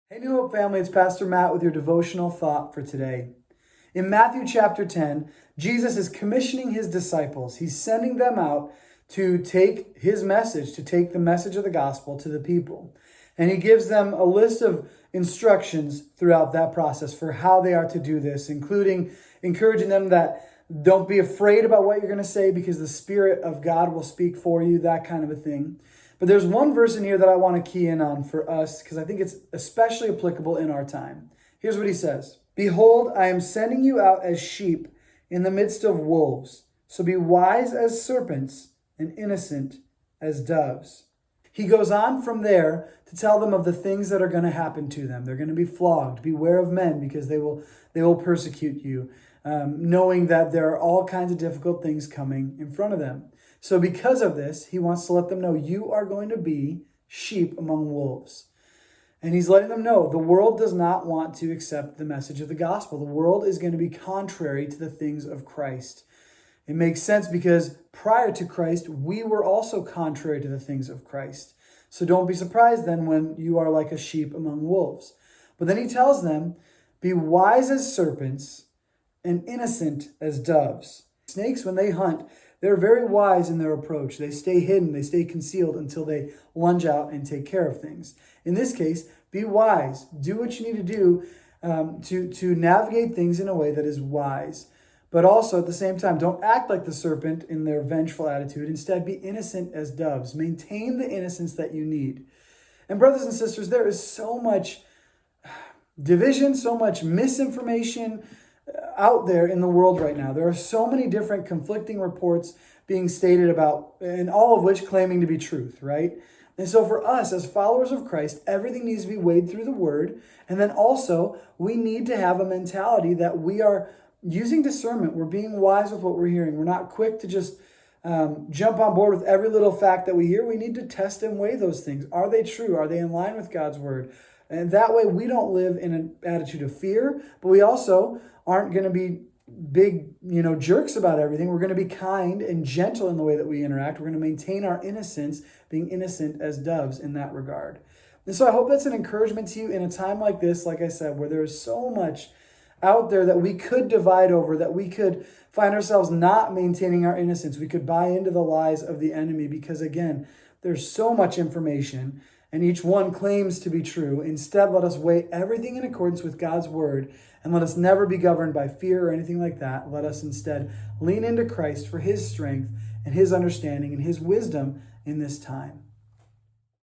Hey, New Hope family, it's Pastor Matt with your devotional thought for today. In Matthew chapter 10, Jesus is commissioning his disciples. He's sending them out to take his message, to take the message of the gospel to the people. And he gives them a list of instructions throughout that process for how they are to do this, including encouraging them that don't be afraid about what you're going to say because the Spirit of God will speak for you, that kind of a thing. But there's one verse in here that I want to key in on for us because I think it's especially applicable in our time. Here's what he says. Behold, I am sending you out as sheep in the midst of wolves. So be wise as serpents and innocent as doves. He goes on from there to tell them of the things that are going to happen to them. They're going to be flogged. Beware of men because they will persecute you, knowing that there are all kinds of difficult things coming in front of them. So because of this, he wants to let them know you are going to be sheep among wolves. And he's letting them know the world does not want to accept the message of the gospel. The world is going to be contrary to the things of Christ. It makes sense because prior to Christ, we were also contrary to the things of Christ. So don't be surprised then when you are like a sheep among wolves. But then he tells them, be wise as serpents and innocent as doves. Snakes, when they hunt, they're very wise in their approach. They stay hidden, they stay concealed until they lunge out and take care of things. In this case, be wise. Do what you need to do to navigate things in a way that is wise. But also at the same time, don't act like the serpent in their vengeful attitude. Instead, be innocent as doves. Maintain the innocence that you need. And brothers and sisters, there is so much division, so much misinformation out there in the world right now. There are so many different conflicting reports being stated about, and all of which claiming to be truth, right? And so for us as followers of Christ, everything needs to be weighed through the word. And then also we need to have a mentality that we are using discernment. We're being wise with what we're hearing. We're not quick to just jump on board with every little fact that we hear. We need to test and weigh those things. Are they true? Are they in line with God's word? And that way we don't live in an attitude of fear, but we also aren't going to be big, jerks about everything. We're going to be kind and gentle in the way that we interact. We're going to maintain our innocence, being innocent as doves in that regard. And so I hope that's an encouragement to you in a time like this, like I said, where there is so much out there that we could divide over, that we could find ourselves not maintaining our innocence. We could buy into the lies of the enemy because, again, there's so much information and each one claims to be true. Instead, let us weigh everything in accordance with God's word and let us never be governed by fear or anything like that. Let us instead lean into Christ for his strength and his understanding and his wisdom in this time.